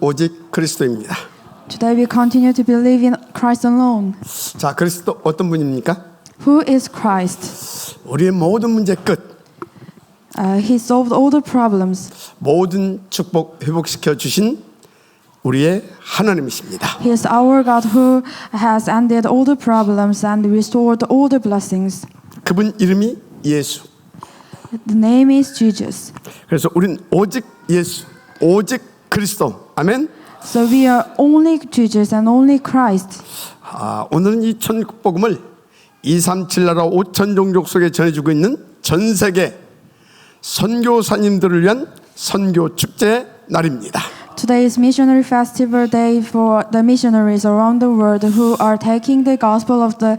오직 그리스도입니다. Today we continue to believe in Christ alone. 자, 그리스도 어떤 분입니까? Who is Christ? 우리의 모든 문제 끝, He solved all the problems. 모든 축복 회복시켜 주신 우리의 하나님이십니다. He is our God who has ended all the problems and restored all the blessings. 그분 이름이 예수. The name is Jesus. 그래서 우린 오직 예수, 오직 그리스도. 아멘. So we are only Jesus and only Christ. 오늘은 이 천국복음을 237 나라 5천 종족 속에 전해주고 있는 전 세계 선교사님들을 위한 선교 축제의 날입니다. Today is Missionary Festival Day for the missionaries around the world who are taking the gospel of the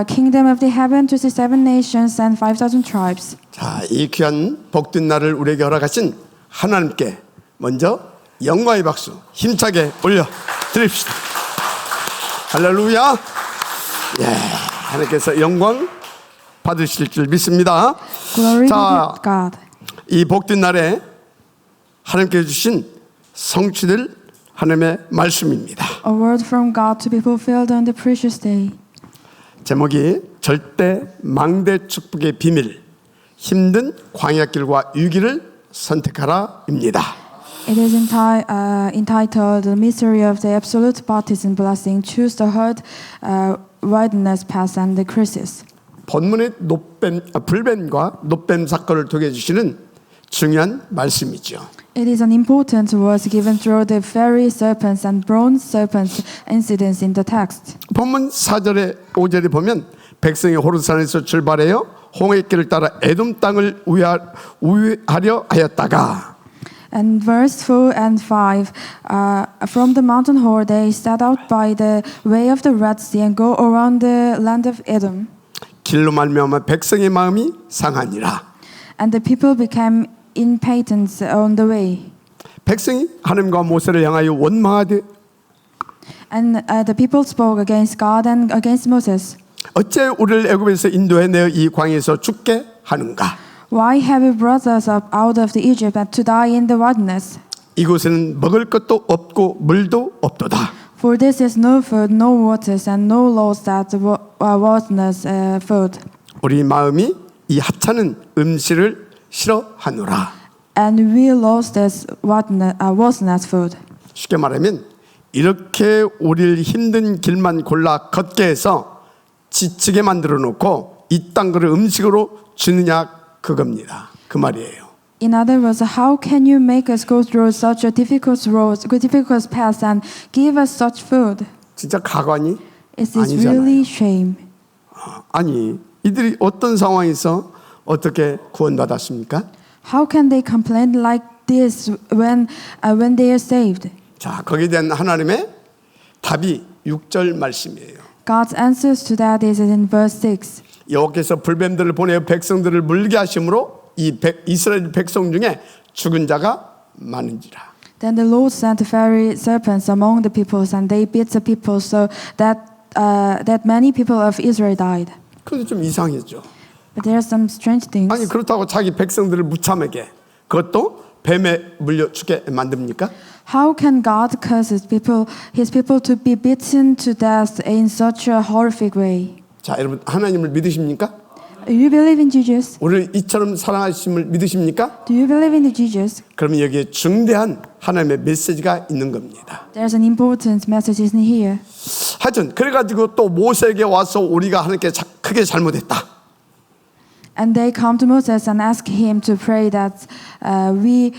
kingdom of the heaven to the 7 nations and 5,000 tribes. 자, 이 귀한 복된 날을 우리에게 허락하신 하나님께 먼저 영광의 박수 힘차게 올려 드립시다. 할렐루야. 예, 하나님께서 영광 받으실 줄 믿습니다. Glory 자, to God. 이 복된 날에 하나님께서 주신 성취될 하나님의 말씀입니다. A word from God to be fulfilled on the precious day. 제목이 절대 망대 축복의 비밀, 힘든 광야길과 위기를 선택하라입니다. It is entitled The Mystery of the Absolute Baptism Blessing. Choose the hard wilderness path and the crisis. 본문의 불뱀과 노뱀 사건을 통해 주시는 중요한 말씀이죠. It is an important verse given through the fiery serpents and bronze serpents incidents in the text. 본문 4절에 5절에 보면 백성이 호르산에서 출발하여 홍해길을 따라 에돔 땅을 우회하려 하였다가 And verse 4 and 5, from the mountain Hor they set out by the way of the Red Sea and go around the land of Edom. 길로 말미암아 백성의 마음이 상하니라. And the people became impatient on the way. 백성이 하나님과 모세를 향하여 원망하되 And the people spoke against God and against Moses. 어째 우리를 애굽에서 인도해내어 이 광야에서 죽게 하는가? Why have you brought us up out of the Egypt and to die in the wilderness? 이곳에는 먹을 것도 없고 물도 없도다. For this is no food, no waters, and no laws that wilderness food. 우리 마음이 이 하찮은 음식을 싫어하노라. And we lost this wilderness food. 쉽게 말하면 이렇게 우리를 힘든 길만 골라 걷게 해서 지치게 만들어 놓고 이딴 거를 음식으로 주느냐 그겁니다. 그 말이에요. In other words, how can you make us go through such a difficult roads, difficult paths, and give us such food? 진짜 가관이 Is this 아니잖아요. really shame? 아니, 이들이 어떤 상황에서 어떻게 구원받았습니까? How can they complain like this when they are saved? 자, 거기에 대한 하나님의 답이 6절 말씀이에요. God's answers to that is in verse 6. 여호와께서 불뱀들을 보내어 백성들을 물게 하심으로 이 이스라엘 백성 중에 죽은 자가 많은지라. Then the Lord sent fiery serpents among the peoples, and they bit the people, so that many people of Israel died. 그것도 좀 이상했죠. But there are some strange things. 아니 그렇다고 자기 백성들을 무참하게 그것도 뱀에 물려 죽게 만듭니까? How can God curse his people to be beaten to death in such a horrific way? 자, 여러분 하나님을 믿으십니까? Do you believe in Jesus? 우리를 이처럼 사랑하심을 믿으십니까? Do you believe in the Jesus? 그러면 여기에 중대한 하나님의 메시지가 있는 겁니다. There's an important message in here. 하여튼 그래가지고 또 모세에게 와서 우리가 하나님께 크게 잘못했다. And they come to Moses and ask him to pray that we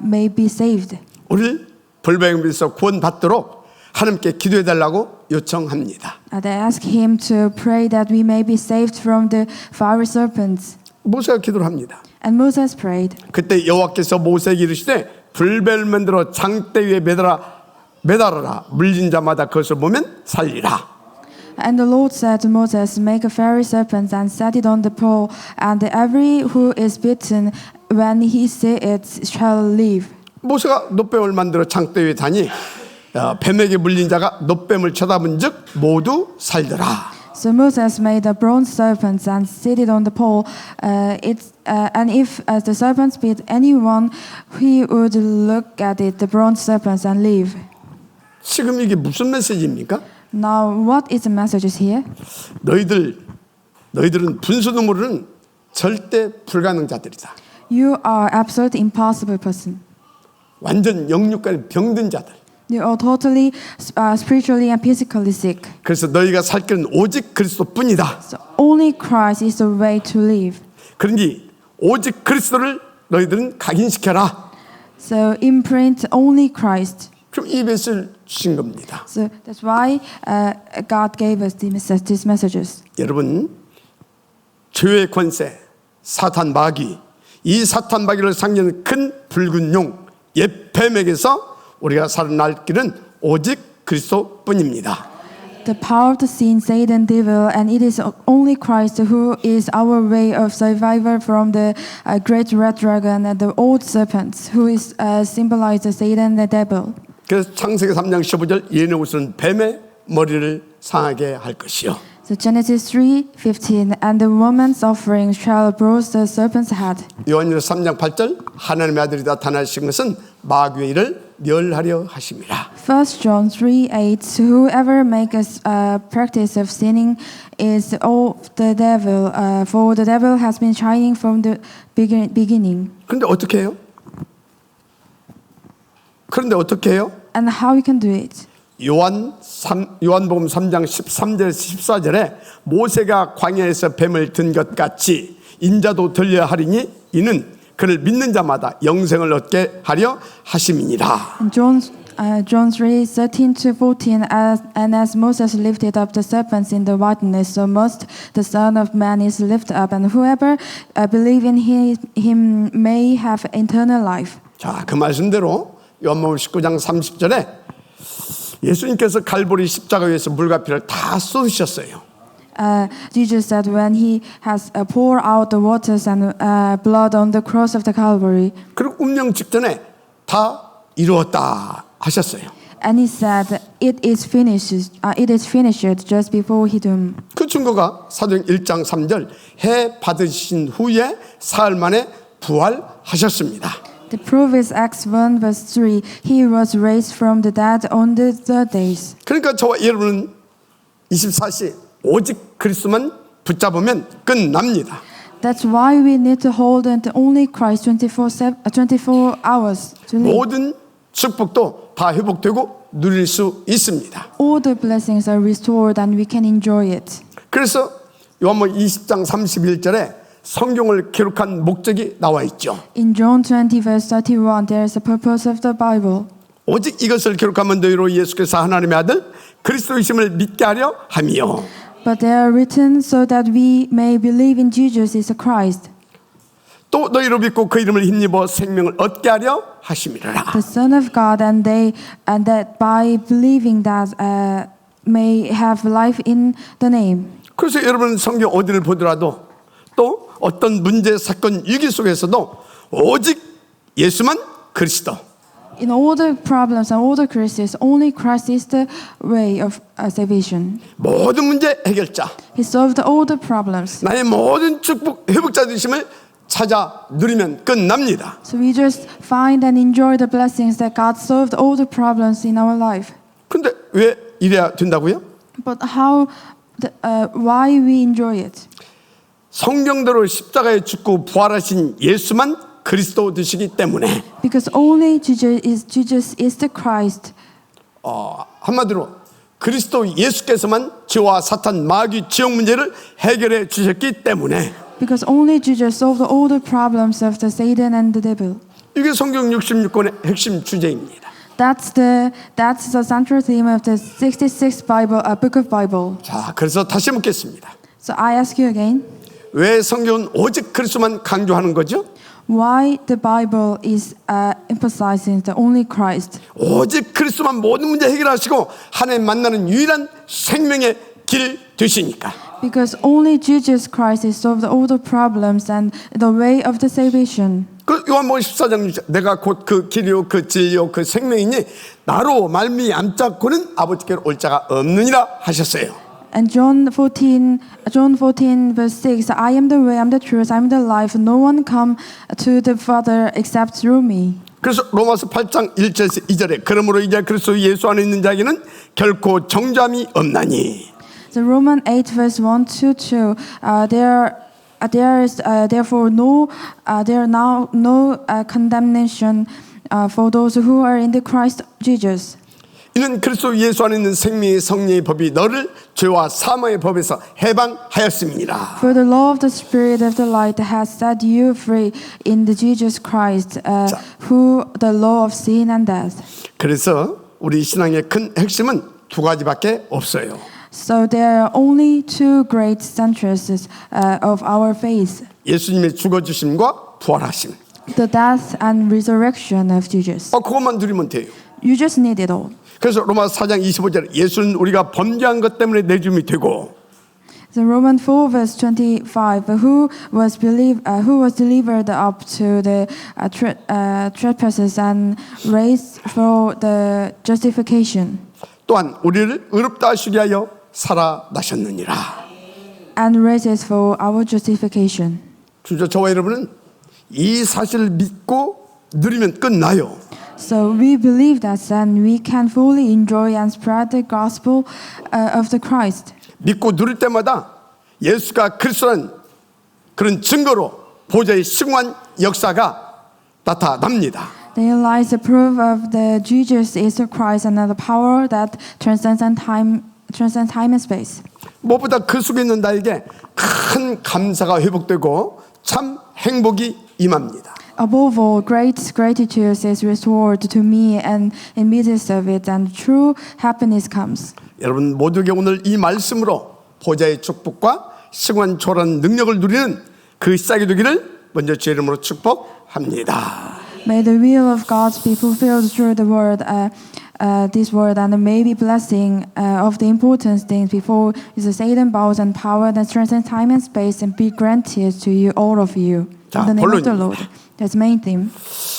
may be saved. 우리를 불뱀에서 구원받도록 하나님께 기도해달라고 요청합니다. They ask him to pray that we may be saved from the fiery serpents. 모세가 기도를 합니다. And Moses prayed. 그때 여호와께서 모세에게 이르시되 불뱀을 만들어 장대 위에 매달아라. 물린 자마다 그것을 보면 살리라. And the Lord said to Moses, make a fiery serpent and set it on the pole, and every who is bitten, when he see it, shall live. 모세가 놋뱀을 만들어 장대 위에 다니 뱀에게 물린 자가 놋뱀을 쳐다본즉 모두 살더라. So Moses made the bronze serpents and seated on the pole. And if the serpents bit anyone, he would look at it, the bronze serpents, and live. 지금 이게 무슨 메시지입니까? Now, what is the message here? 너희들은 분수노물은 절대 불가능자들이다. You are absolutely impossible person. 완전 영육간에 병든 자들. You are totally spiritually and physically sick. 그래서 너희가 살 길은 오직 그리스도뿐이다. So only Christ is the way to live. 그러니 오직 그리스도를 너희들은 각인시켜라. So imprint only Christ. 그럼 이 메시지를 주신 겁니다. So that's why God gave us these messages. 여러분, 죄의 권세, 사탄 마귀, 이 사탄 마귀를 상징하는 큰 붉은 용, 옛 뱀에게서 우리가 살아날 길은 오직 그리스도뿐입니다. The power of the sin, Satan, devil, and it is only Christ who is our way of survival from the great red dragon and the old serpents, who is symbolized Satan, the devil. 그래서 창세기 3장 15절 얘네 옷은 뱀의 머리를 상하게 할 것이요. So Genesis 3:15, and the woman's offering shall bruise the serpent's head. 요한일서 3장 8절 하나님의 아들이 나타나신 것은 마귀의 일을 멸하려 하심이라. 1 John 3:8, whoever makes a practice of sinning is of the devil, for the devil has been shining from the beginning. 그런데 어떻게 해요? And how we can do it? 요한복음 3장 13절 14절에 모세가 광야에서 뱀을 든 것 같이 인자도 들려야 하리니 이는 그를 믿는 자마다 영생을 얻게 하려 하심이니라. And John 3:13-14, and as Moses lifted up the serpents in the wilderness, so must the Son of Man is lifted up, and whoever believe in him may have eternal life. 자, 그 말씀대로 요한복음 19장 30절에 예수님께서 갈보리 십자가 위에서 물과 피를 다 쏟으셨어요. Jesus said when he has poured out the waters and blood on the cross of the Calvary. 그리고 운명 직전에 다 이루었다 하셨어요. And he said, "It is finished. It is finished." Just before he died. 그 증거가 사도행 1장 3절 해 받으신 후에 사흘 만에 부활하셨습니다. The proof is Acts 1:3. He was raised from the dead on the third days. 그러니까 저와 여러분은 24시 오직 그리스도만 붙잡으면 끝납니다. That's why we need to hold on to only Christ 24 hours to live. 모든 축복도 다 회복되고 누릴 수 있습니다. All the blessings are restored and we can enjoy it. 그래서 요한복음 20장 31절에 성경을 기록한 목적이 나와 있죠. In John 20:31, there is a purpose of the Bible. 오직 이것을 기록하면 너희로 예수께서 하나님의 아들 그리스도이심을 믿게 하려 함이요. But they are written so that we may believe in Jesus is the Christ, 또 너희로 믿고 그 이름을 힘입어 생명을 얻게 하려 하심이라. the Son of God, and that by believing that may have life in the name. 그래서 여러분 성경 어디를 보더라도 또 어떤 문제, 사건, 위기 속에서도 오직 예수만 그리스도. In all the problems and all the crises, only Christ is the way of salvation. 모든 문제 해결자. He solved all the problems. 나의 모든 축복 회복자 되심을 찾아 누리면 끝납니다. So we just find and enjoy the blessings that God solved all the problems in our life. 근데 왜 이래야 된다고요? But why we enjoy it? 성경대로 십자가에 죽고 부활하신 예수만 그리스도 되시기 때문에 Because only Jesus is the Christ. 한마디로 그리스도 예수께서만 죄와 사탄, 마귀, 지옥 문제를 해결해 주셨기 때문에 Because only Jesus solved all the problems of the Satan and the devil. 이게 성경 66권의 핵심 주제입니다. That's the central theme of the 66th book of Bible. 자, 그래서 다시 묻겠습니다. So I ask you again, 왜 성경은 오직 그리스도만 강조하는 거죠? why the Bible is emphasizing the only Christ? 오직 그리스도만 모든 문제 해결하시고 하나님 만나는 유일한 생명의 길 되시니까. Because only Jesus Christ has solved all the problems and the way of the salvation. 그 요한복음 14장 6절 내가 곧 그 길이요 그 진리요 그 생명이니 나로 말미암자고는 아버지께로 올 자가 없느니라 하셨어요. And John 14 verse 6, I am the way, I am the truth, I am the life. No one come to the Father except through me. 그래서 로마서 8장 1절에서 2절에 그러므로 이제 그리스도 예수 안에 있는 자에게는 결코 정죄함이 없나니. So Romans 8 verse 1 to 2, there is therefore there are now no condemnation for those who are in the Christ Jesus. 이는 그리스도 예수 안에 있는 생명의 성령의 법이 너를 죄와 사망의 법에서 해방하였음이니라. For the law of the Spirit of the light has set you free in the Jesus Christ, who the law of sin and death. 그래서 우리 신앙의 큰 핵심은 두 가지밖에 없어요. So there are only two great centers of our faith: 예수님의 죽어주심과 부활하심. the death and resurrection of Jesus. 그것만 누리면 돼요. You just need it all. 그래서 로마서 4장 25절 예수는 우리가 범죄한 것 때문에 내줌이 되고 So Romans 4 verse 25, who was delivered up to the trespasses and raised for the justification, 또한 우리를 의롭다 하시게 하여 살아나셨느니라. and raises for our justification. 주저 저와 여러분은 이 사실을 믿고 누리면 끝나요. So we believe that then we can fully enjoy and spread the gospel of the Christ. 믿고 누릴 때마다 예수가 그리스도라는 그런 증거로 보좌의 승환 역사가 나타납니다. There lies the proof of the Jesus is the Christ and the power that transcends time and space. 무엇보다 그 속에 있는 나에게 큰 감사가 회복되고 참 행복이 임합니다. Above all, great gratitude is restored to me, and in midst of it, and true happiness comes. 여러분 모두에게 오늘 이 말씀으로 보좌의 축복과 승환 초월한 능력을 누리는 그 시작이 되기를 먼저 주의 이름으로 축복합니다. May the will of God be fulfilled through the word, this word, and may be blessing of the important things before is the Satan bows and power that transcends time and space, and be granted to you, all of you. 자, In the name of the 본론입니다. Lord. That's main theme.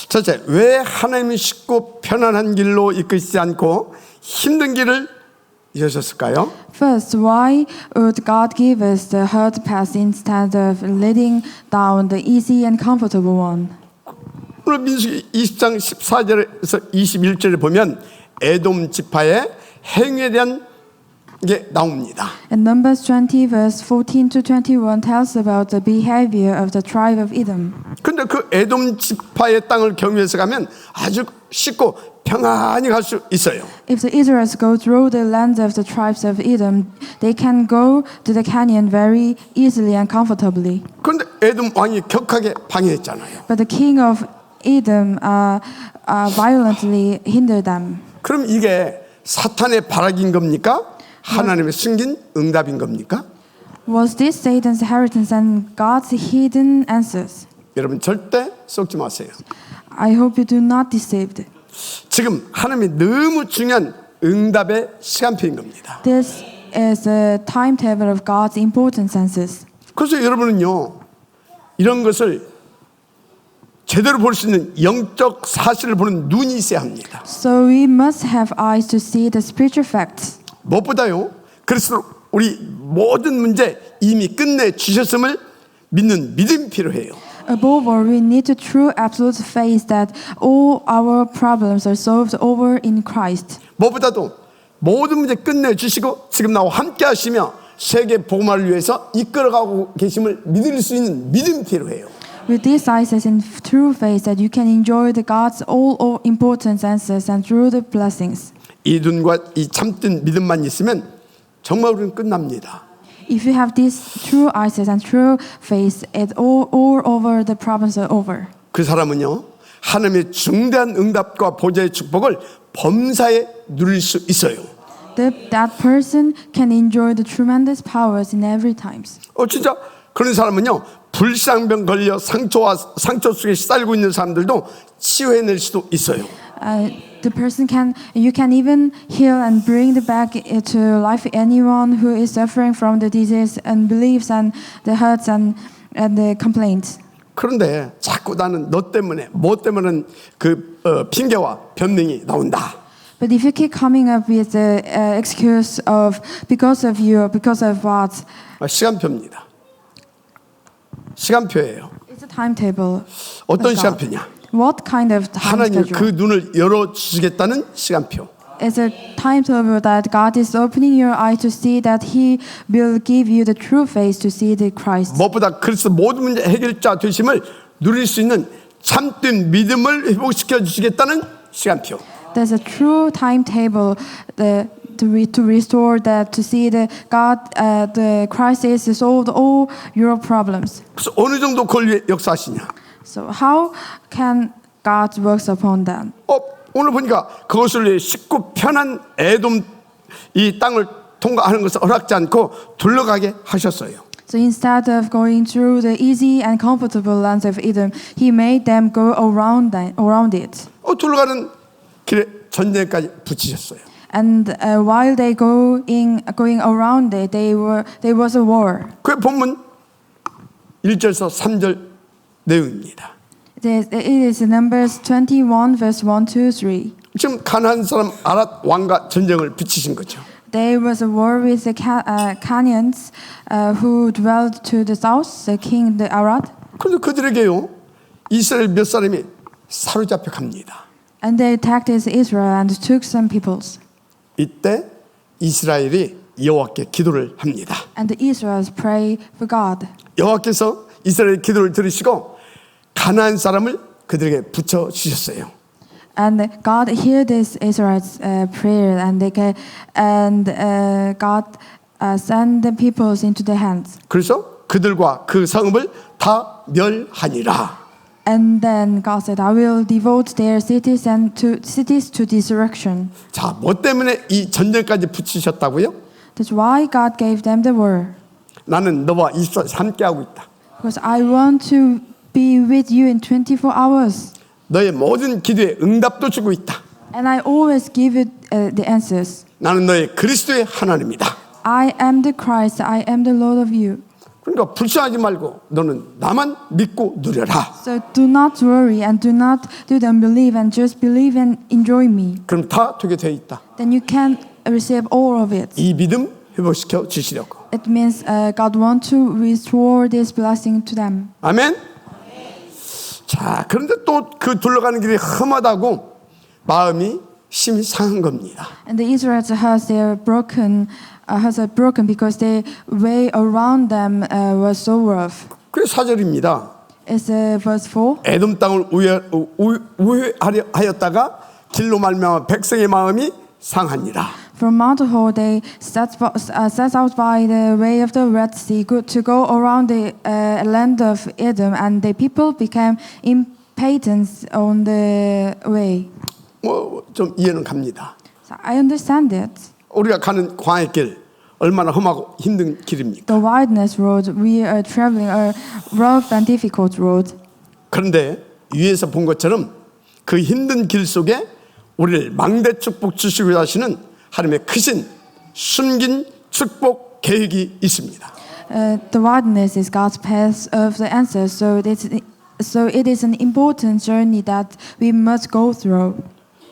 첫째, 왜 하나님이 쉽고 편안한 길로 이끄시지 않고 힘든 길을 이으셨을까요? First, why would God give us the hard path instead of leading down the easy and comfortable one? 오늘 민수기 20장 14절에서 21절에 보면 에돔 지파의 행위에 대한 게 나옵니다. And Numbers 20 verse 14 to 21 tells about the behavior of the tribe of Edom. 근데 그 에돔 지파의 땅을 경유해서 가면 아주 쉽고 평안히 갈 수 있어요. If the Israelites go through the land of the tribes of Edom, they can go to the canyon very easily and comfortably. 그런데 에돔 왕이 격하게 방해했잖아요. But the king of Edom violently hindered them. 그럼 이게 사탄의 발악인 겁니까? 하나님의 숨긴 응답인 겁니까? Was this Satan's inheritance and God's hidden answers? 여러분 절대 속지 마세요. I hope you do not deceived. 지금 하나님이 너무 중요한 응답의 시간표인 겁니다. This is a timetable of God's important senses. 그래서 여러분은요 이런 것을 제대로 볼 수 있는 영적 사실을 보는 눈이 있어야 합니다. So we must have eyes to see the spiritual facts. 무엇보다요 그래서 우리 모든 문제 이미 끝내 주셨음을 믿는 믿음이 필요해요. Above all, we need a true absolute faith that all our problems are solved over in Christ. 무엇보다도 모든 문제 끝내 주시고 지금 나와 함께 하시며 세계 복음화를 위해서 이끌어가고 계심을 믿을 수 있는 믿음이 필요해요. With these eyes as in true faith that you can enjoy the God's all important answers and through the blessings. 이 눈과 이 참된 믿음만 있으면 정말 우리는 끝납니다. If you have these true eyes and true faith, it all over the problems are over. 그 사람은요 하나님의 중대한 응답과 보좌의 축복을 범사에 누릴 수 있어요. That person can enjoy the tremendous powers in every times. 진짜 그런 사람은요 불상병 걸려 상처 속에 시달리고 있는 사람들도 치유해낼 수도 있어요. The person you can even heal and bring back to life anyone who is suffering from the disease and beliefs and the hurts and the complaints. 그런데 자꾸 나는 너 때문에 뭐 때문에 그 핑계와 변명이 나온다. But if you keep coming up with the excuse of because of you, because of what, 시간표입니다. 시간표예요. it's a timetable. 어떤 of God. 시간표냐? What kind of time 하나님 schedule? 그 눈을 열어주시겠다는 시간표. It's a timetable that God is opening your eye to see that He will give you the true face to see the Christ. 무엇보다 그리스도 모든 문제 해결자 되심을 누릴 수 있는 참된 믿음을 회복시켜 주시겠다는 시간표. There's a true timetable to restore that, to see the God, the Christ is solved all your problems. 그래서 어느 정도 그걸 위해 역사하시냐? So how can God works upon them? 오늘 보니까 그것을 위해 쉽고 편한 에돔 이 땅을 통과하는 것을 허락지 않고 둘러가게 하셨어요. So instead of going through the easy and comfortable lands of Edom, He made them go around it. 둘러가는 길에 전쟁까지 붙이셨어요. And while they going around it, there was a war. 그 본문 1절에서 3절 내용입니다. It is Numbers 21 verse 1 to 3. 지금 가나안 사람 아랏 왕과 전쟁을 붙이신 거죠. There was a war with the Canaanites who dwelled to the south, the king, the Arad. 그런데 그들에게요 이스라엘 몇 사람이 사로잡혀 갑니다. And they attacked Israel and took some peoples. 이때 이스라엘이 여호와께 기도를 합니다. And the Israelites pray for God. 여호와께서 이스라엘 기도를 들으시고 가나안 사람을 그들에게 붙여 주셨어요. And God heard this Israelites' prayer, and God sent the peoples into their hands. 그래서 그들과 그 성읍을 다 멸하니라. And then God said, "I will devote their cities to destruction." 자, 뭐 때문에 이 전쟁까지 붙이셨다고요? That's why God gave them the war. 나는 너와 24시간 함께 하고 있다. Because I want to be with you in 24 hours. 너의 모든 기도에 응답도 주고 있다. And I always give you the answers. 나는 너의 그리스도의 하나님이다. I am the Christ. I am the Lord of you. 그러니까 불쌍하지 말고 너는 나만 믿고 누려라. So do not worry and do not do the unbelief and just believe and enjoy me. 그럼 다 되게 돼 있다. Then you can receive all of it. 이 믿음 회복시켜 주시려고. It means God wants to restore this blessing to them. 아멘. 자, 그런데 또 그 둘러가는 길이 험하다고 마음이 심히 상한 겁니다. And the Israelites has broken because the way around them was so rough. 그래서 4절입니다. It's verse 4. 에돔 땅을 우회하려 하였다가 길로 말미암아 백성의 마음이 상하니라. From Mount Hor, they set out by the way of the Red Sea to go around the land of Edom, and the people became impatient on the way. 좀 이해는 갑니다. So I understand it. 우리가 가는 광야의 길 얼마나 험하고 힘든 길입니까? The wilderness road we are traveling a rough and difficult road. 그런데 위에서 본 것처럼 그 힘든 길 속에 우리를 망대 축복 주시고 하시는 하나님의 크신 숨긴 축복 계획이 있습니다. The wilderness is God's path of the answers, so it is an important journey that we must go through.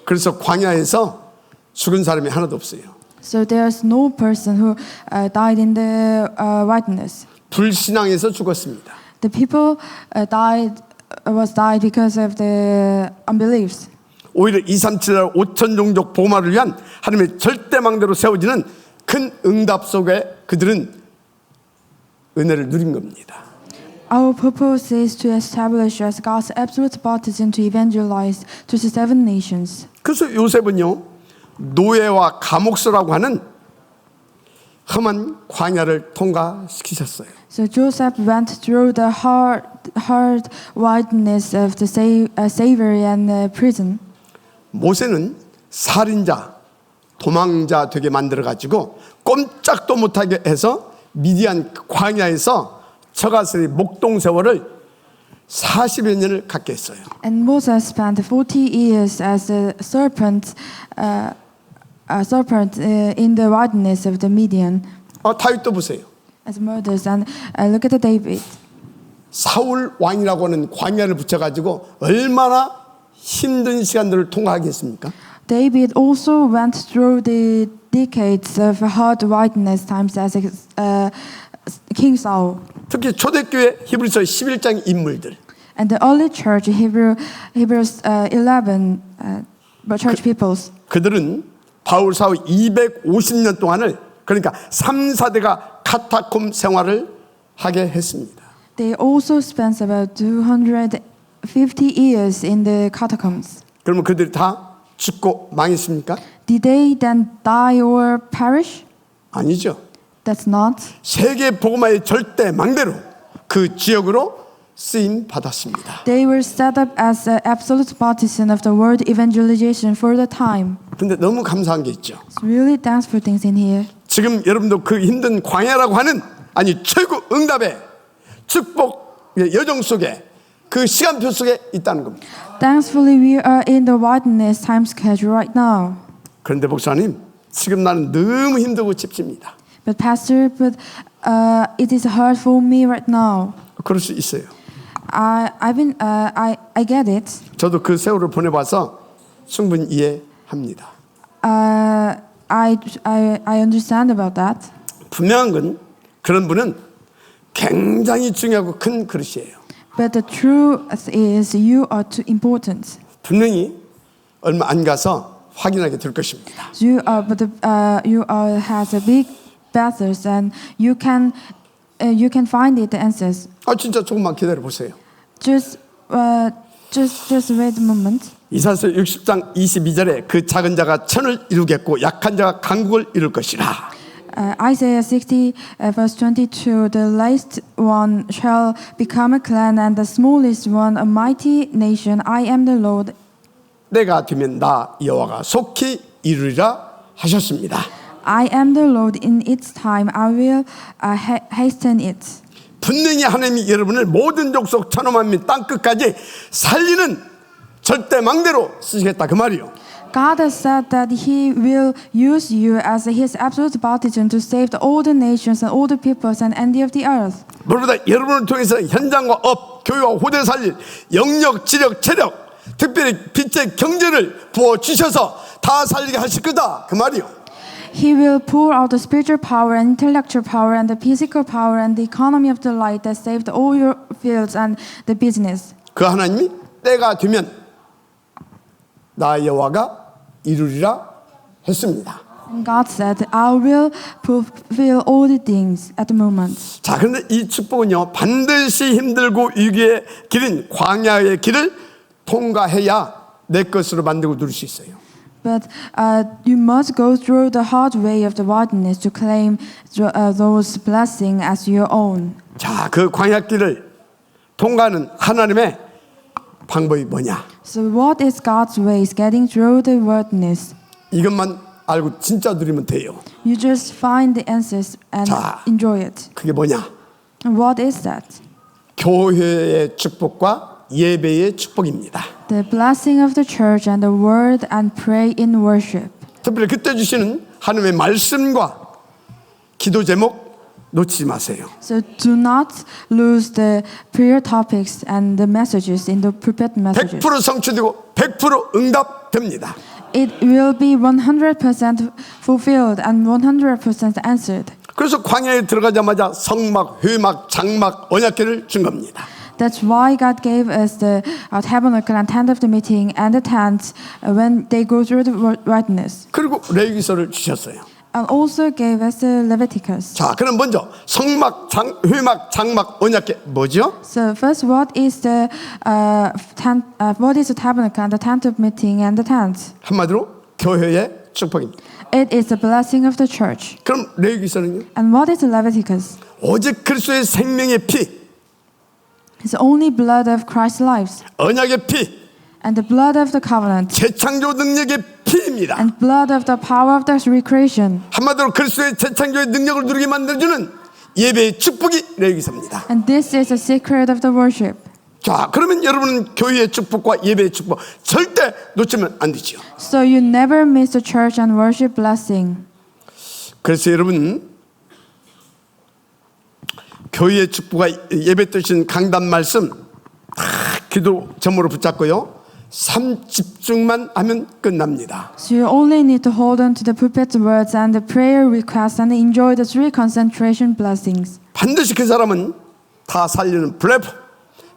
그래서 광야에서 죽은 사람이 하나도 없어요. So there's no person who died in the wilderness. 불신앙에서 죽었습니다. The people died because of the unbeliefs. 오히려 237날 5천 종족 보호마를 위한 하나님의 절대망대로 세워지는 큰 응답 속에 그들은 은혜를 누린 겁니다. Our purpose is to establish as God's absolute baptism to evangelize to the 7 nations. 그래서 요셉은요 노예와 감옥서라고 하는 험한 광야를 통과시키셨어요. So Joseph went through the hard wilderness of the slavery and the prison. 모세는 살인자, 도망자 되게 만들어 가지고 꼼짝도 못하게 해서 미디안 광야에서 처가스리 목동 세월을 40여 년을 갖게 했어요. And Moses spent 40 years as a serpent in the wilderness of the Midian 다윗도 보세요. as murders. And look at David. 사울 왕이라고 하는 광야를 붙여 가지고 얼마나 힘든 시간들을 통과하겠습니까? David also went through the decades of hard wilderness times as King Saul. 특히 초대교회 히브리서 11장 인물들. And the early church, Hebrews 11, church peoples, 그들은 바울 사후 250년 동안을 그러니까 3, 4대가 카타콤 생활을 하게 했습니다. they also spent about 250 years in the catacombs. 그러면 그들이 다 죽고 망했습니까? Did they then die or perish? 아니죠. That's not. 세계 복음화의 절대 망대로 그 지역으로 쓰임 받았습니다. They were set up as an absolute partisan of the world evangelization for the time. 근데 너무 감사한 게 있죠. It's really thankful things in here. 지금 여러분도 그 힘든 광야라고 하는 아니 최고 응답의 축복 여정 속에 그 시간표 속에 있다는 겁니다. Thankfully, we are in the wilderness time schedule right now. 그런데 목사님, 지금 나는 너무 힘들고 찝찝니다. But Pastor, it is hard for me right now. 그럴 수 있어요. I get it. 저도 그 세월을 보내봐서 충분히 이해합니다. I understand about that. 분명한 건 그런 분은 굉장히 중요하고 큰 그릇이에요. But the truth is, you are too important. 분명히 얼마 안 가서 확인하게 될 것입니다. You has a big battles, and you can find it the answers. 진짜 조금만 기다려 보세요. Just wait a moment. 이사야서 60장 22절에 그 작은 자가 천을 이루겠고 약한 자가 강국을 이룰 것이라. Isaiah 60 verse 22, the least one shall become a clan, and the smallest one a mighty nation. I am the Lord. 내가 되면 나 여호와가 속히 이루리라 하셨습니다. I am the Lord. In its time I will hasten it. 분명히 하나님이 여러분을 모든 족속 천하만민 땅 끝까지 살리는 절대 망대로 쓰시겠다 그 말이요. God has said that He will use you as His absolute partisan to save all the nations and all the peoples and end of the earth. 무엇보다 여러분을 통해서 현장과 업, 교회와 호대 살릴 영역, 지력, 체력, 특별히 빛의 경제를 부어 주셔서 다 살리게 하실 거다 그 말이요. He will pour out the spiritual power and intellectual power and the physical power and the economy of the light that saved all your fields and the business. 그 하나님이 때가 되면 나 여호와가 이루리라 했습니다. And God said, I will fulfill all the things at the moment. 자, 그런데 이 축복은요 반드시 힘들고 위기의 길인 광야의 길을 통과해야 내 것으로 만들고 누릴 수 있어요. But you must go through the hard way of the wilderness to claim those blessings as your own. 자, 그 광야길을 통과하는 하나님의 방법이 뭐냐? So what is God's ways getting through the wilderness? 이것만 알고 진짜 누리면 돼요. You just find the answers and 자, enjoy it. 그게 뭐냐? And what is that? 교회의 축복과 예배의 축복입니다. The blessing of the church and the word and pray in worship. 특별히 그때 주시는 하나님의 말씀과 기도 제목 놓치지 마세요. So do not lose the prayer topics and the messages in the prepared messages. 100% 성취되고 100% 응답됩니다. It will be 100% fulfilled and 100% answered. 그래서 광야에 들어가자마자 성막, 회막, 장막, 언약궤를 준 겁니다. That's why God gave us the tabernacle and tent of the meeting and the tent when they go through the wilderness. 그리고 레위기서를 주셨어요. And also gave us the Leviticus. 자, 그럼 먼저 성막, 회막, 장막, 언약궤 뭐죠? So first, what is the tabernacle and the tent of meeting and the tent? 한마디로 교회의 축복입니다. It is the blessing of the church. 그럼 레위기서는요? And what is the Leviticus? 오직 그리스도의 생명의 피, It's only blood of Christ's lives 언약의 피, and the blood of the covenant 재창조 능력의 피입니다. and blood of the power of the recreation. 한마디로 그리스도의 재창조의 능력을 누리게 만들어주는 예배의 축복이 레위기서입니다. And this is the secret of the worship. 자, 그러면 여러분은 교회의 축복과 예배의 축복 절대 놓치면 안 되죠. So you never miss the church and worship blessing. 그래서 여러분 교회의 축복과 예배 뜻인 강단 말씀 다 기도 점으로 붙잡고요. 삶 집중만 하면 끝납니다. So you only need to hold on to the pulpit words and the prayer requests and enjoy the three concentration blessings. 반드시 그 사람은 다 살리는 플랫폼,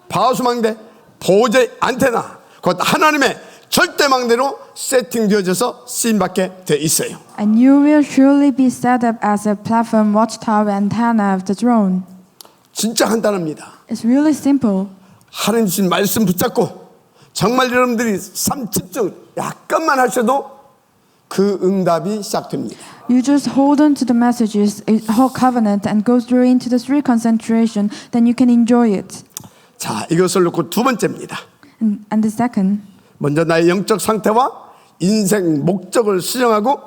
바우스망대, 보호제 안테나, 곧 하나님의 절대망대로 세팅되어져서 쓰임받게 돼 있어요. And you will surely be set up as a platform, watchtower, antenna of the throne. 진짜 간단합니다. It's really simple. 하나님 주신 말씀 붙잡고 정말 여러분들이 삶 집중 약간만 하셔도 그 응답이 시작됩니다. You just hold on to the messages, whole covenant, and go through into the three concentration, then you can enjoy it. 자, 이것을 놓고 두 번째입니다. And the second, 먼저 나의 영적 상태와 인생 목적을 수정하고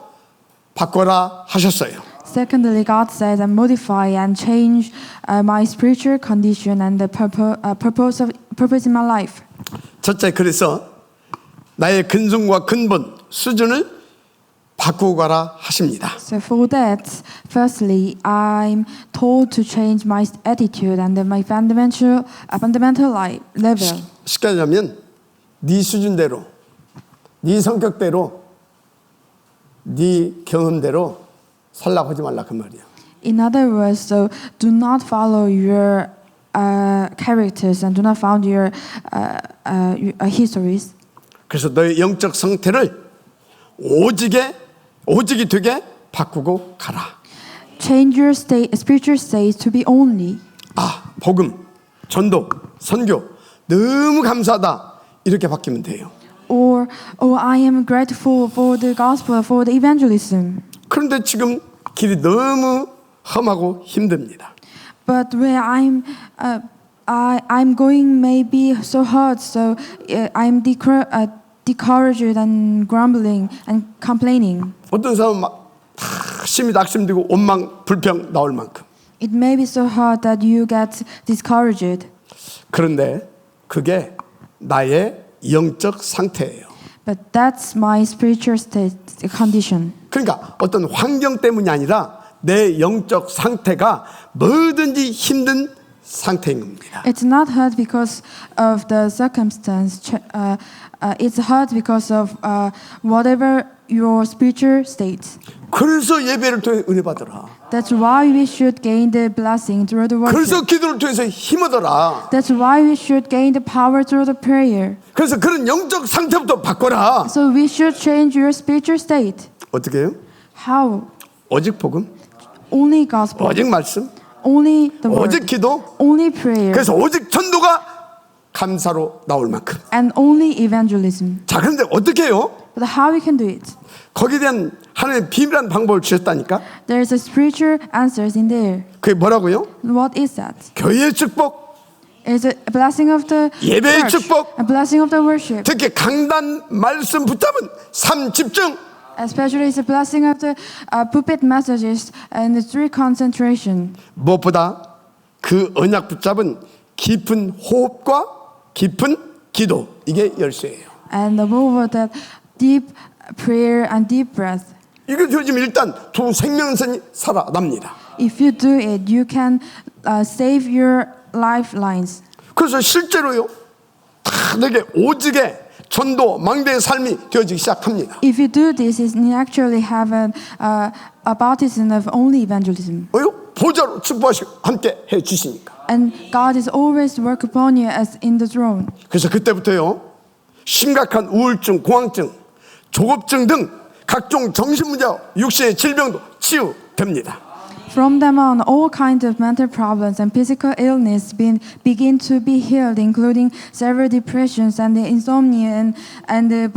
바꿔라 하셨어요. secondly, God says, and modify and change my spiritual condition and the purpose in my life. 첫째, 그래서 나의 근성과 근본 수준을 바꾸고 가라 하십니다. So for that, firstly, I'm told to change my attitude and my fundamental life level. 쉽게 하자면 네 수준대로, 네 성격대로, 네 경험대로 살라고 하지 말라 그 말이야. In other words, so do not follow your characters and do not follow your histories. 그래서 너의 영적 상태를 오직이 되게 바꾸고 가라. Change your spiritual state to be only. 아, 복음, 전도, 선교 너무 감사하다 이렇게 바뀌면 돼요. Or, oh, I am grateful for the gospel, for the evangelism. 그런데 지금 길이 너무 험하고 힘듭니다. But where I'm going may be so hard, so I'm discouraged and grumbling and complaining. 어떤 사람은 막 심히 낙심되고 원망, 불평 나올 만큼. It may be so hard that you get discouraged. 그런데 그게 나의 영적 상태예요. But that's my spiritual state condition. 그러니까 어떤 환경 때문이 아니라 내 영적 상태가 뭐든지 힘든 상태인 겁니다. It's not hard because of the circumstance. It's hard because of whatever your spiritual state. 그래서 예배를 통해 은혜 받으라. That's why we should gain the blessing through the worship. 그래서 기도를 통해서 힘 얻어라. That's why we should gain the power through the prayer. 그래서 그런 영적 상태부터 바꿔라. So we should change your spiritual state. 어떻게 해요? How? 오직 복음, Only gospel. 오직 말씀, Only the word. 오직 기도. Only prayer. 그래서 오직 전도가 감사로 나올 만큼. And only evangelism. 자, 그런데 어떻게 해요? But how we can do it? 거기에 대한 하나님의 비밀한 방법을 주셨다니까. There is a spiritual answers in there. 그게 뭐라고요? What is that? 교회의 축복, It's a blessing of the 예배의 church, 축복. a blessing of the worship. 특히 강단 말씀 붙잡은 삶 집중. Especially it's a blessing of the pulpit messages and the three concentration. 무엇보다 그 언약 붙잡은 깊은 호흡과 깊은 기도, 이게 열쇠예요. And moreover that deep prayer and deep breath. 이거 되어지면 일단 두 생명선이 살아납니다. If you do it, you can save your lifelines. 그래서 실제로요, 다 내게 오직의 전도 망대의 삶이 되어지기 시작합니다. If you do this, you actually have a baptism of only evangelism. 보좌로 축복하시고 함께 해 주시니까. And God is always work upon you as in the throne. 그래서 그때부터요, 심각한 우울증, 공황증, 조급증 등 각종 정신문제와 육신의 질병도 치유됩니다. From them on, all kinds of mental problems and physical illness begin to be healed, including severe depressions and the insomnia and the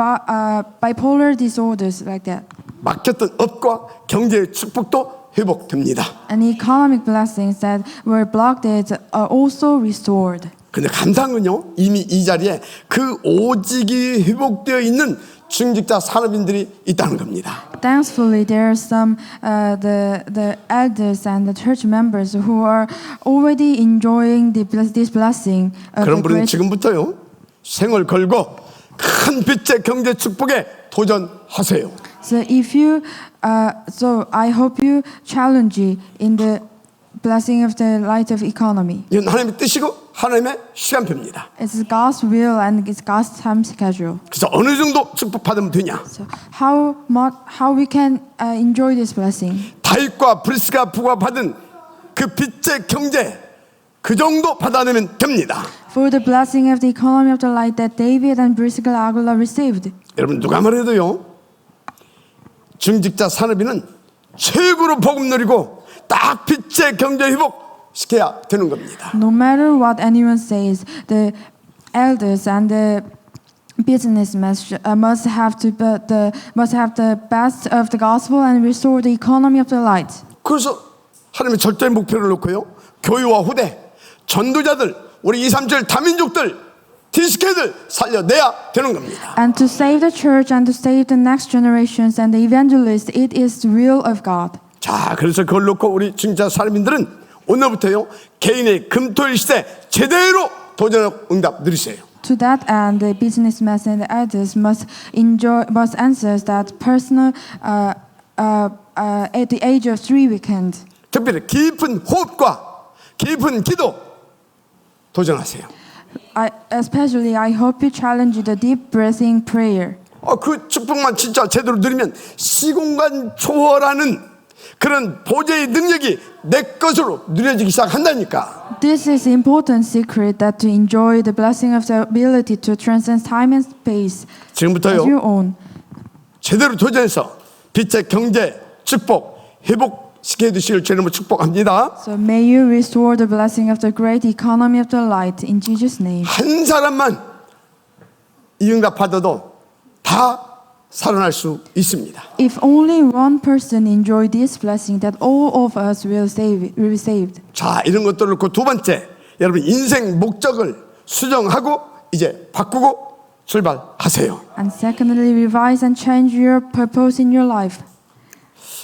bipolar disorders like that. 막혔던 업과 경제의 축복도 회복됩니다. And economic blessings that were blocked are also restored. 근데 감사한 건요, 이미 이 자리에 그 오직이 회복되어 있는 중직자 산업인들이 있다는 겁니다. Thankfully, there are some the elders and the church members who are already enjoying this blessing. 그런 분은 지금부터요, 생을 걸고 큰 빛의 경제 축복에 도전하세요. So if you, so I hope you challenge in the blessing of the light of economy. 이건 하나님의 뜻이고 하나님의 시간표입니다. It's God's will and it's God's time schedule. 그래서 어느 정도 축복받으면 되냐? So how we can enjoy this blessing? 다윗과 브리스가 부과받은 그 빛의 경제 그 정도 받아내면 됩니다. For the blessing of the economy of the light that David and Priscilla Aguila received. 여러분 누가 말해도요 중직자 산업인은 최고로 복음 누리고 딱 빛의 경제 회복 시켜야 되는 겁니다. No matter what anyone says, the elders and the businessmen must have the best of the gospel and restore the economy of the light. 그래서 하나님의 절대 목표를 놓고요 교회와 후대, 전도자들, 우리 2, 3절 다민족들, 디스케들 살려내야 되는 겁니다. And to save the church and to save the next generations and the evangelists, it is the will of God. 자, 그래서 그걸 놓고 우리 중직자 사람인들은 오늘부터요 개인의 금토일 시대 제대로 도전하고 응답 누리세요. To that end, the businessmen and the elders must answer that personal at the age of 3 weekend. 특별히 깊은 호흡과 깊은 기도 도전하세요. Especially, I hope you challenge the deep breathing prayer. 그 축복만 진짜 제대로 누리면 시공간 초월하는 그런 보좌의 능력이 내 것으로 누려지기 시작한다니까. This is important secret that to enjoy the blessing of the ability to transcend time and space as your 지금부터요 own. 제대로 도전해서 빛의 경제 축복 회복시켜 주시길 주님으로 축복합니다. So may you restore the blessing of the great economy of the light in Jesus' name. 한 사람만 이 응답 받아도 다 살아날 수 있습니다. If only one person enjoy this blessing, that all of us will be saved. 자, 이런 것들을 놓고 두 번째, 여러분 인생 목적을 수정하고 이제 바꾸고 출발하세요. And secondly, revise and change your purpose in your life.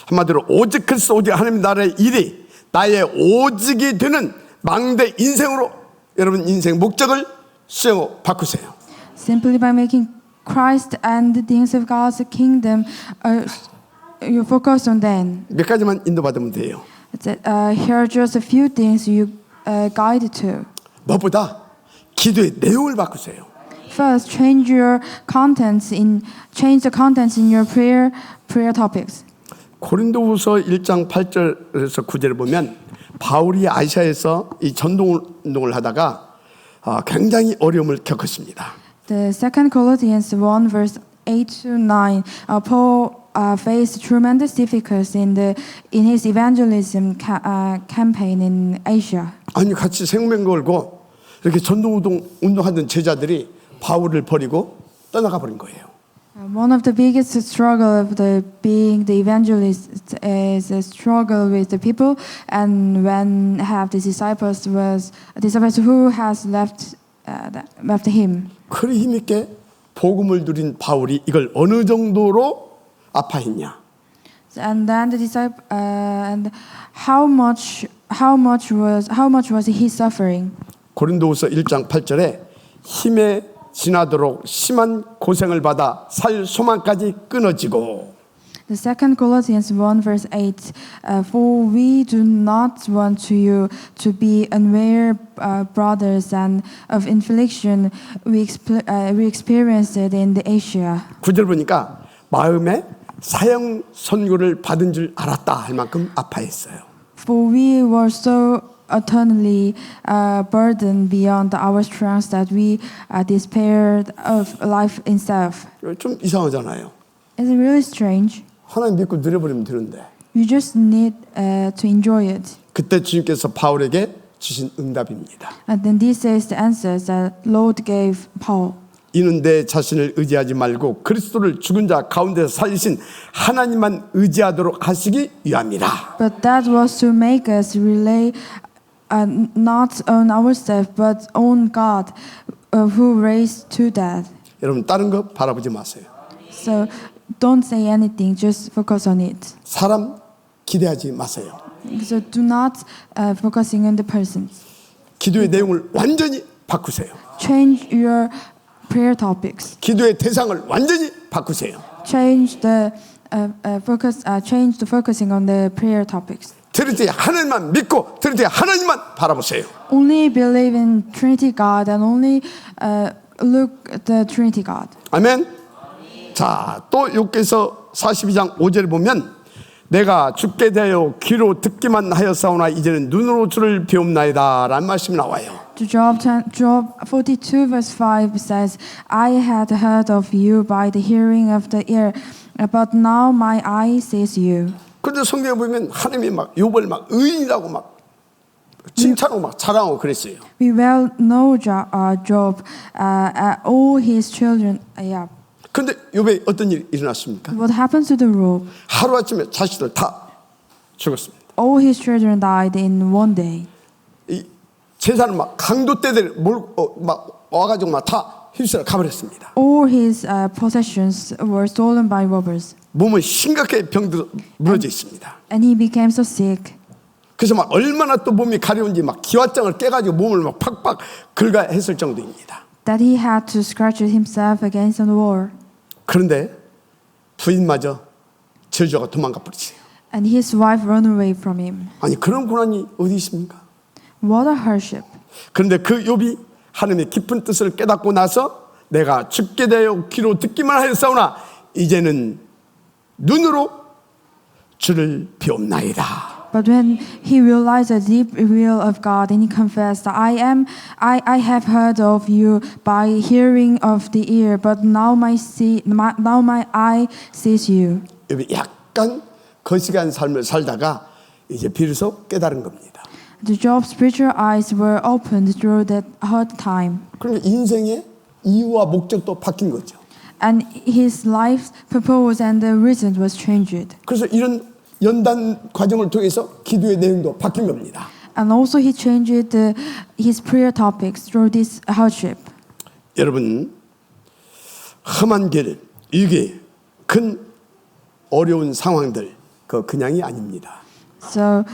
한마디로 오직 그리스도 오직 하나님 나라의 일이 나의 오직이 되는 망대 인생으로 여러분 인생 목적을 수정하고 바꾸세요. Simply by making Christ and the things of God's kingdom, you focus on them. 몇 가지만 인도받으면 돼요. Here are just a few things you guide to. 무엇보다 기도의 내용을 바꾸세요. First, change the contents in your prayer topics. 고린도후서 1장 8절에서 9절을 보면 바울이 아시아에서 이 전도운동을 하다가 굉장히 어려움을 겪었습니다. The second Corinthians 1 verse 8 to 9, Paul faced tremendous difficulties in his evangelism campaign in Asia. 아니 같이 생명 걸고 이렇게 전도운동하던 제자들이 바울을 버리고 떠나가 버린 거예요. One of the biggest struggle of being the evangelist is a struggle with the people, and when have the disciples who has left him. 그리 힘있게 복음을 누린 바울이 이걸 어느 정도로 아파했냐? And then the disciple and how much was he suffering? 고린도후서 1장 8절에 힘에 지나도록 심한 고생을 받아 살 소망까지 끊어지고. The second Corinthians 1 verse 8, for we do not want you to be unaware, brothers, and of infliction we experienced it in the Asia. 9절 보니까 마음에 사형 선고를 받은 줄 알았다 할 만큼 아파했어요. For we were so eternally burdened beyond our strength that we despaired of life itself. 좀 이상하잖아요. It's really strange. 하나님 믿고 누려버리면 되는데. You just need to enjoy it. 그때 주님께서 바울에게 주신 응답입니다. And then this is the answers that Lord gave Paul. 이는 내 자신을 의지하지 말고 그리스도를 죽은 자 가운데서 살리신 하나님만 의지하도록 하시기 위함이라. But that was to make us rely not on ourselves but on God who raised to death. 여러분 다른 거 바라보지 마세요. So don't say anything, just focus on it. 사람 기대하지 마세요. So do not focusing on the persons. 기도의 내용을 완전히 바꾸세요. Change your prayer topics. 기도의 대상을 완전히 바꾸세요. Change the focusing on the prayer topics. 트리니티 하나님만 믿고 트리니티 하나님만 바라보세요. Only believe in Trinity God and only look at the Trinity God. 아멘. 자, 또 욥기서 42장 5절에 보면 내가 죽게 되어 귀로 듣기만 하였사오나 이제는 눈으로 주를 배움나이다 라는 말씀이 나와요. Job 42 verse 5 says, I had heard of you by the hearing of the ear, but now my eye sees you. 그런데 성경에 보면 하나님이 막 욥을 막 의인이라고 막 칭찬하고 막 자랑하고 그랬어요. We well know Job, all his children. Yeah. 그런데 욥에 어떤 일이 일어났습니까? What happened to the Job? 하루아침에 자식들 다 죽었습니다. All his children died in one day. 이 재산을 막 강도 떼들 막 와가지고 막 다 휩쓸어 가버렸습니다. All his possessions were stolen by robbers. 몸은 심각하게 병들어 무너져 있습니다. And he became so sick. 그래서 막 얼마나 또 몸이 가려운지 막 기와장을 깨가지고 몸을 막 팍팍 긁어 했을 정도입니다. That he had to scratch himself against the wall. 그런데 부인마저 저주가 도망가 버리세요. And his wife ran away from him. 아니 그런 고난이 어디 있습니까? What a hardship. 그런데 그 욥이 하나님의 깊은 뜻을 깨닫고 나서 내가 죽게 되어 귀로 듣기만 하였사오나 이제는 눈으로 주를 배움나이다. But when he realized the deep will of God, and he confessed, I have heard of you by hearing of the ear, but now my eye sees you. 욥이 약간 거시기한 삶을 살다가 이제 비로소 깨달은 겁니다. The Job's spiritual eyes were opened through that hard time, 그러니까 인생의 이유와 목적도 바뀐 거죠. and his life's purpose and the reason was changed. 그래서 이런 연단 과정을 통해서 기도의 내용도 바뀐 겁니다. And also he changed his prayer topics through this hardship. 여러분, 험한 길, 위기, 큰 어려운 상황들 그냥이 아닙니다. So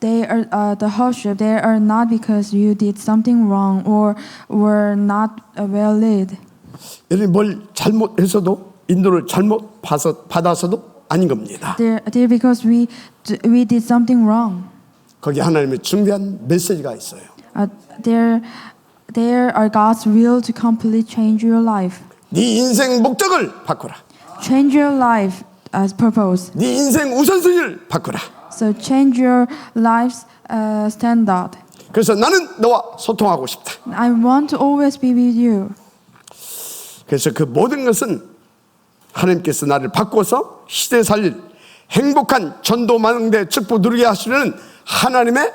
they are the hardship. They are not because you did something wrong or were not well led. 여러분이 뭘 잘못해서도 인도를 잘못 받아서도 아닌 겁니다. They're because we did something wrong. 거기 하나님의 중대한 메시지가 있어요. There are God's will to completely change your life. 네 인생 목적을 바꾸라. Change your life as purpose. 네 인생 우선순위를 바꾸라. So change your life's standard. 그래서 나는 너와 소통하고 싶다. I want to always be with you. 그래서 그 모든 것은 하나님께서 나를 바꿔서 시대 살릴 행복한 전도 만능대 축복 누리게 하시려는 하나님의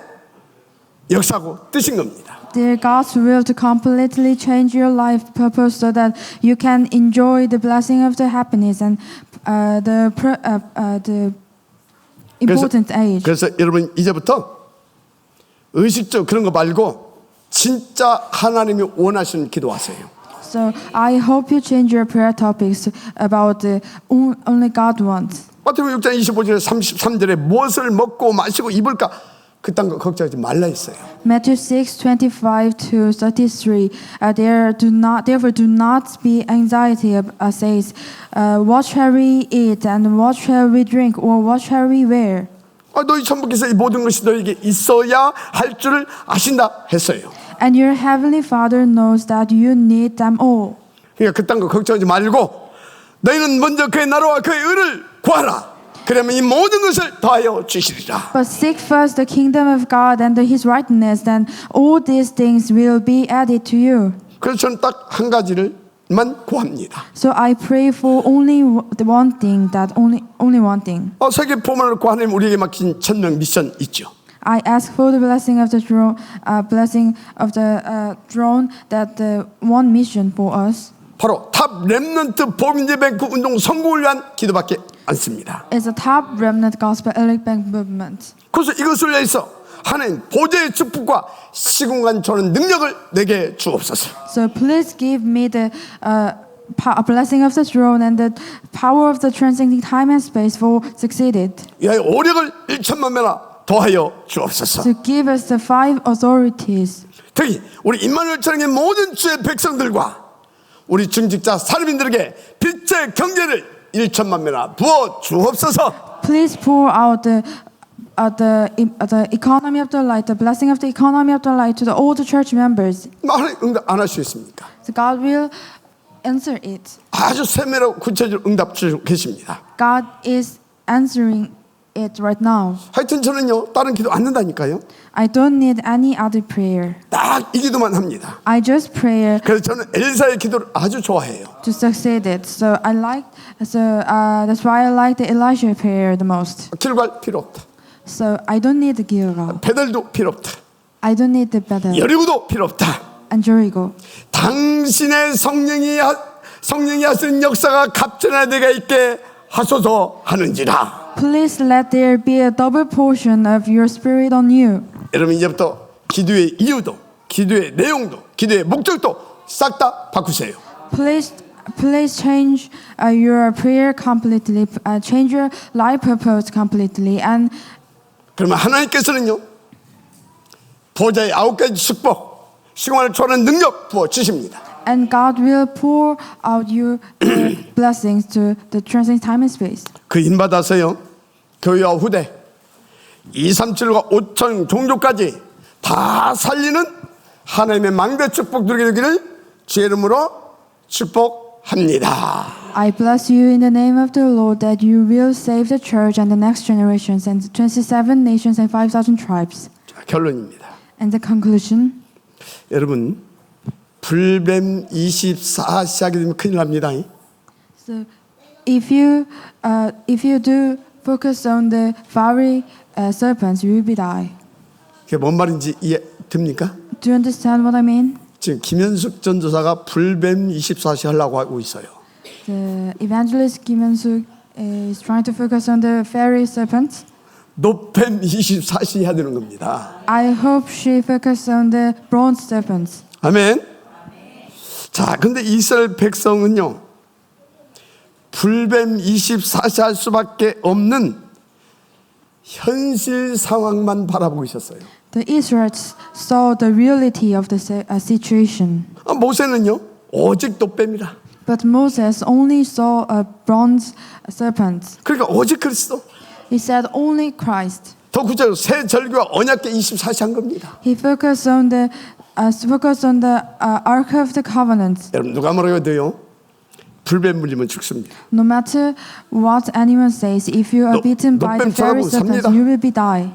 역사고 뜻인 겁니다. Dear God's will to completely change your life purpose so that you can enjoy the blessing of the happiness and the important age. 그래서 여러분 이제부터 의식적 그런 거 말고 진짜 하나님이 원하시는 기도하세요. So I hope you change your prayer topics about the only God wants. 마태복음 6장 25절에 33절에 무엇을 먹고 마시고 입을까 그딴 거 걱정하지 말라 했어요. Matthew 6:25 to 33. Therefore do not be anxiety says, what shall we eat and what shall we drink or what shall we wear? 너희 천부께서 이 모든 것이 너에게 있어야 할 줄을 아신다 했어요. And your heavenly Father knows that you need them all. 그러니까 그딴 거 걱정하지 말고 너희는 먼저 그의 나라와 그의 의를 구하라. 그러면 이 모든 것을 더하여 주시리라. But seek first the kingdom of God and His righteousness, then all these things will be added to you. 그래서 저는 딱 한 가지를만 구합니다. So I pray for only the one thing, that only one thing. 세계 포만을 놓고 하나님 우리에게 맡긴 천명 미션 있죠. I ask for the blessing of the throne, that the one mission for us. 바로 탑 렘넌트 복음제 뱅크 운동 성공을 위한 기도밖에 않습니다. It's a top remnant gospel elect bank movement. 그래서 이것을 위해서 하나님 보좌의 축복과 시공간 조는 능력을 내게 주옵소서. So please give me the blessing of the throne and the power of the transcending time and space for succeeded. 이 오력을 1천만 배나 더하여 주옵소서. To give us the 5 authorities. 특히 우리 임마누엘 촬영의 모든 주의 백성들과 우리 중직자 사람인들에게 빛의 경제를 1천만 배나 부어 주옵소서. Please pour out the the economy of the light, the blessing of the economy of the light to the all the church members. 하나님 응답 안 할 수 있습니까? So God will answer it. 아주 세밀하고 구체적으로 응답 주시고 계십니다. God is answering it right now. 하여튼 저는요 다른 기도 안 한다니까요. I don't need any other prayer. 딱 이 기도만 합니다. I just pray 그래서 저는 엘사의 기도를 아주 좋아해요. to succeed it. So that's why I like the Elijah prayer the most. 길갈 필요 없다. So I don't need the Gilgal. 베델도 필요 없다. I don't need the Bethel 여리고도 필요 없다. and Jericho. 당신의 성령이 하시는 역사가 갑전화되게 있게 하소서 하는지라. Please let there be a double portion of your spirit on you. 여러분 이제부터 기도의 이유도, 기도의 내용도, 기도의 목적도 싹 다 바꾸세요. Please change your prayer completely. Change your life purpose completely. And 그러면 하나님께서는요 보좌의 9가지 축복, 시공을 초월하는 능력 부어 주십니다. And God will pour out you blessings to the transcending time and space. 그 인받아서요 교회와 후대 237과 5천 종족까지 다 살리는 하나님의 망대 축복 누리게 되기를 주의 이름으로 축복합니다. I bless you in the name of the Lord that you will save the church and the next generations and 27 nations and 5,000 tribes. 자, 결론입니다. And the conclusion. 여러분 불뱀 24 시작이 되면 큰일 납니다. So if you do focus on the fiery serpents, you will be die. 그게 뭔 말인지 이해 됩니까? Do you understand what I mean? 지금 김현숙 전도사가 불뱀 24시 하려고 하고 있어요. The evangelist Kim Hyun-suk is trying to focus on the fiery serpents. 노뱀 24시 해야 되는 겁니다. I hope she focuses on the bronze serpents. 아멘. 자, 근데 이스라엘 백성은요 불뱀 24시 할 수밖에 없는 현실 상황만 바라보고 있었어요. The Israelites saw the reality of the situation. 모세는요 오직 노뱀이라. But Moses only saw a bronze serpent. 그러니까 오직 그리스도. He said only Christ. 더 구체적으로 새 절기와 언약궤 24시 한 겁니다. He focused on the Ark of the Covenant. 여러분 누가 뭐라고 해도요 불뱀 물리면 죽습니다. No matter what anyone says, if you are bitten by the fiery serpents, you will be die.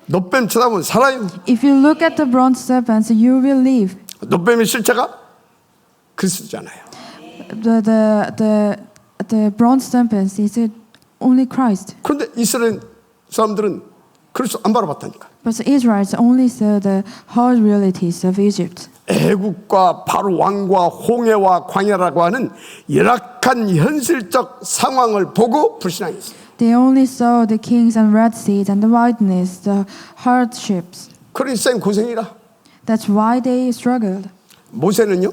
노뱀 쳐다보면 살아요. If you look at the bronze serpents, you will live. 노뱀의 실체가 그리스도잖아요. The bronze serpents is it only Christ. 그런데 이스라엘 사람들은 그리스도 안 바라봤다니까. But the Israelites only saw the hard realities of Egypt. 애국과 바로 왕과 홍해와 광야라고 하는 열악한 현실적 상황을 보고 불신앙했어요. They only saw the kings and Red Sea and the wilderness, the hardships. 그러니 쌤 고생이라. That's why they struggled. 모세는요.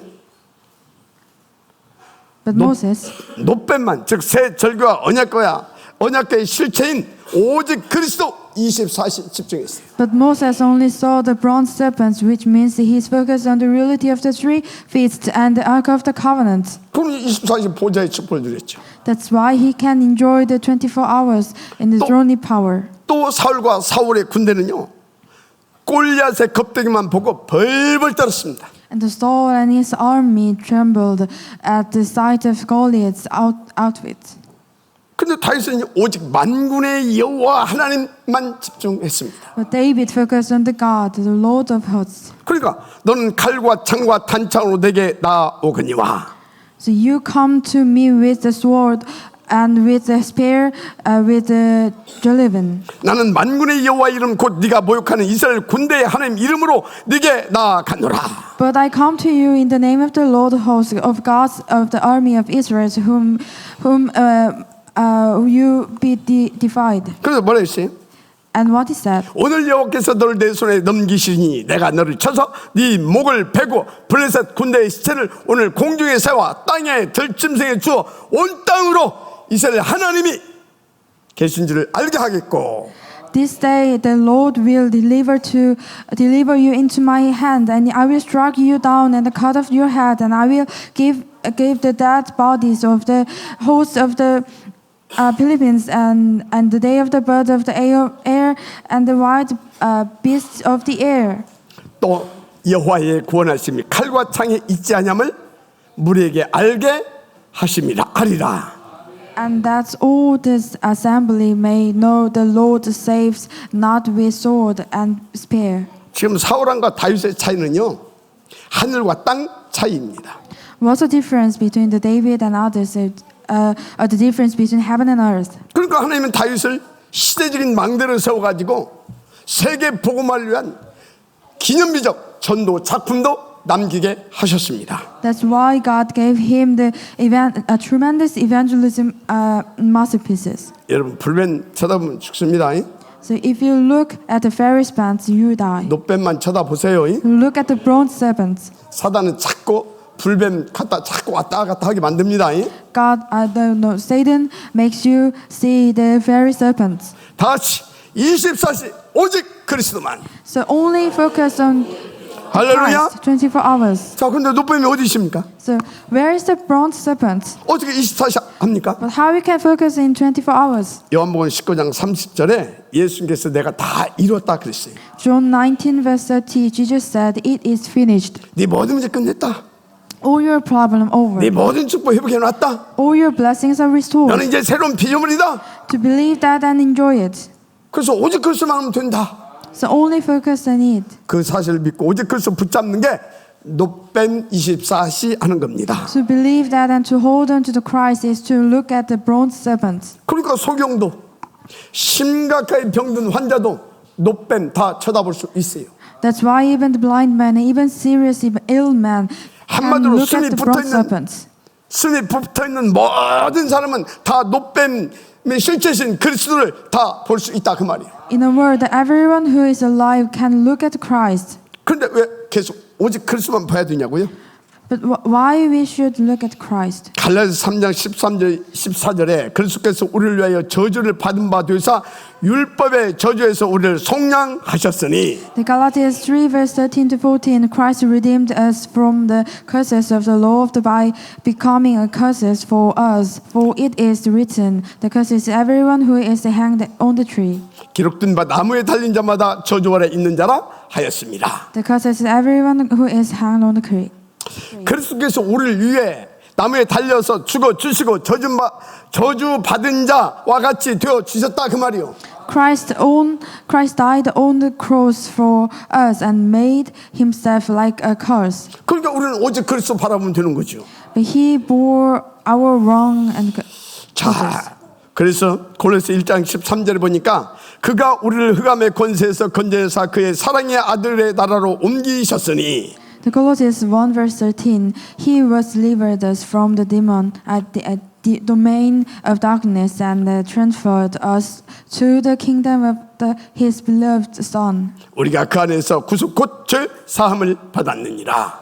But Moses, 노뱀만 즉 새 절기와 언약궤의 실체인 오직 그리스도 24시 집중했어요. But Moses only saw the bronze serpents, which means he's focused on the reality of the three feasts and the Ark of the Covenant. 그럼 24시 보좌의 축복을 누렸죠. That's why he can enjoy the 24 hours in the throne power. 또 사울과 사울의 군대는요. 골리앗의 겁대기만 보고 벌벌 떨었습니다. And the Saul and his army trembled at the sight of Goliath's outfit. 근데 다윗은 오직 만군의 여호와 하나님만 집중했습니다. But David focused on the God, the Lord of hosts. 그러니까 너는 칼과 창과 단창으로 내게 나오거니와. So you come to me with the sword and with the spear, with the javelin. 나는 만군의 여호와 이름 곧 네가 모욕하는 이스라엘 군대의 하나님 이름으로 네게 나아가노라. But I come to you in the name of the Lord host of gods of the army of Israel, whom you be defied. 그래서 뭐라 했어요? And what is that? 오늘 여호와께서 너를 내 손에 넘기시니 내가 너를 쳐서 네 목을 베고 블레셋 군대의 시체를 오늘 공중에 세워 땅에 들짐승에 주어 온 땅으로 이스라엘 하나님이 계신 줄을 알게 하겠고. This day the Lord will deliver you into my hand, and I will strike you down and cut off your head, and I will give the dead bodies of the hosts of the Philippines and the day of the bird of the air and the wild beasts of the air. 또 여호와의 구원하심이 칼과 창에 있지 아니함을 무리에게 알게 하심이라 아리라. And that all this assembly may know the Lord saves not with sword and spear. 지금 사울왕과 다윗의 차이는요, 하늘과 땅 차이입니다. What's the difference between the David and others? The difference between heaven and earth. 그러니까 하나님은 다윗을 시대적인 망대를 세워가지고 세계 복음화를 위한 기념비적 전도 작품도 남기게 하셨습니다. That's why God gave him the tremendous evangelism masterpieces. 여러분 불뱀 쳐다보면 죽습니다. So if you look at the fairy spans, you die. 노뱀만 쳐다보세요. Look at the bronze serpents. 사단은 자꾸 불뱀 갖다 자꾸 왔다 갔다 하게 만듭니다. God, Satan makes you see the fairy serpents. 다 같이 24시 오직 그리스도만. So only focus on 할렐루야. Christ 24 hours. 자, 근데 노뱀이 어디 있습니까? So where is the bronze serpent? 어떻게 24시 합니까? But how we can focus in 24 hours? 요한복음 19장 30절에 예수님께서 내가 다 이뤘다 그랬어요. John 19 verse 30, Jesus said, "It is finished." 네 모든 문제 끝냈다. All your problem over. 네 모든 축복 회복해 놨다. All your blessings are restored. 너는 이제 새로운 피조물이다. To believe that and enjoy it. 그래서 오직 그리스도만 하면 된다. So only focus on it. 그 사실을 믿고 오직 그리스도 붙잡는 게 노뱀 24시 하는 겁니다. To believe that and to hold on to the Christ is to look at the bronze serpents. 그러니까 소경도 심각하게 병든 환자도 노뱀 다 쳐다볼 수 있어요. That's why even the blind man, even seriously ill man, can 한마디로 look at 숨이 the bronze 붙어있는 serpents. 숨이 붙어있는 모든 사람은 다 노뱀의 실제신 그리스도를 다 볼 수 있다 그 말이에요. In a word, that everyone who is alive can look at Christ. 그런데 왜 계속 오직 그리스도만 봐야 되냐고요? But why we should look at Christ? 갈라디아서 3장 13절 14절에 그리스도께서 우리를 위하여 저주를 받은 바 되사 율법의 저주에서 우리를 속량하셨으니 The Galatians 3 verse 13 to 14, Christ redeemed us from the curses of the law of the by becoming a curses for us. For it is written, the curse is everyone who is hanged on the tree. 기록된 바 나무에 달린 자마다 저주 아래 있는 자라 하였습니다. The curse is everyone who is hanged on the tree. 그리스도께서 우리를 위해 나무에 달려서 죽어 주시고 저주 받은 자와 같이 되어 주셨다 그 말이요. Christ died on the cross for us and made himself like a curse. 그러니까 우리는 오직 그리스도 바라보면 되는 거죠. But he bore our wrong and curses. 자, 그래서 골로새 1장 13절에 보니까 그가 우리를 흑암의 권세에서 건져내사 그의 사랑의 아들의 나라로 옮기셨으니 The Colossians 1 verse 13, he was delivered us from the demon at the domain of darkness and transferred us to the kingdom of his beloved Son. 우리가 그 안에서 구속 곧 죄 사함을 받았느니라.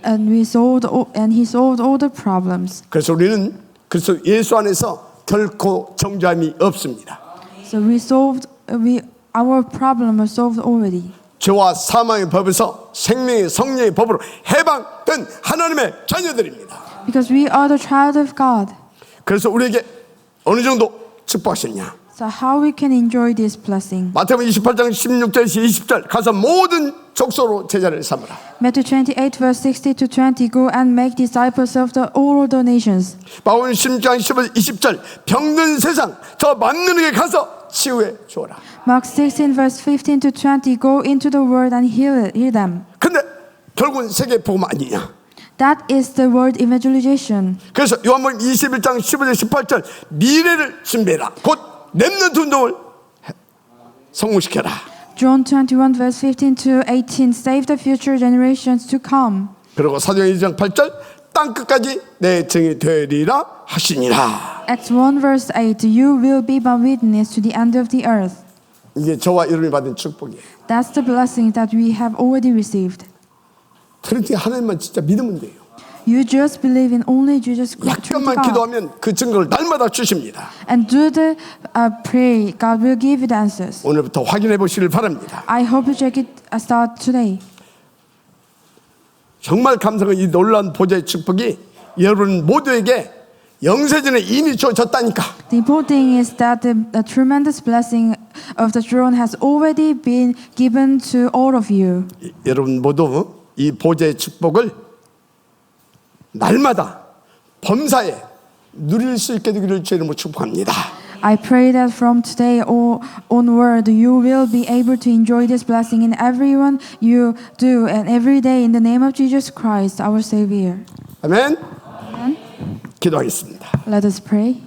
And he solved all the problems. 그래서 우리는 그래서 예수 안에서 결코 정죄함이 없습니다. So our problem was solved already. 죄와 사망의 법에서 생명의 성령의 법으로 해방된 하나님의 자녀들입니다. Because we are the child of God. 그래서 우리에게 어느 정도 축복하셨냐? So how we can enjoy this blessing? 마태복음 28장 16절에서 20절 가서 모든 족속으로 제자를 삼으라. Matthew 28 verse 60 to 20, go and make disciples of all the nations. 마태복음 10장 20절 병든 세상 저 만민에게 가서 치유해 주어라. Mark 16 verse 15 to 20, go into the world and heal them. 근데 결국은 세계 복음 아니냐? That is the word evangelization. 그래서 요한복음 21장 15절 18절 미래를 준비해라. 곧 렘넌트 운동을 성공시켜라. John 21 verse 15 to 18, save the future generations to come. 그리고 사도행 2장 8절 땅 끝까지 내 증이 되리라 하시니라. Acts 1 verse 8, you will be my witness to the end of the earth. 이게 저와 여러분이 받은 축복이에요. That's the blessing that we have already received. 그런데 하나님만 진짜 믿으면 돼요. You just believe in only Jesus Christ. 약간만 기도하면 그 증거를 날마다 주십니다. And do the pray, God will give you the answers. 오늘부터 확인해 보시길 바랍니다. I hope you check it start today. 정말 감사한 이 놀라운 보좌의 축복이 여러분 모두에게 영세전에 이미 주어졌다니까. The important thing is that the tremendous blessing of the throne has already been given to all of you. 여러분 모두 이 보좌의 축복을 날마다 범사에 누릴 수 있게 되기를 주의 이름으로 축복합니다. I pray that from today onward, you will be able to enjoy this blessing in everyone you do and every day in the name of Jesus Christ, our Savior. 아멘. Amen. 기도하겠습니다. Let us pray.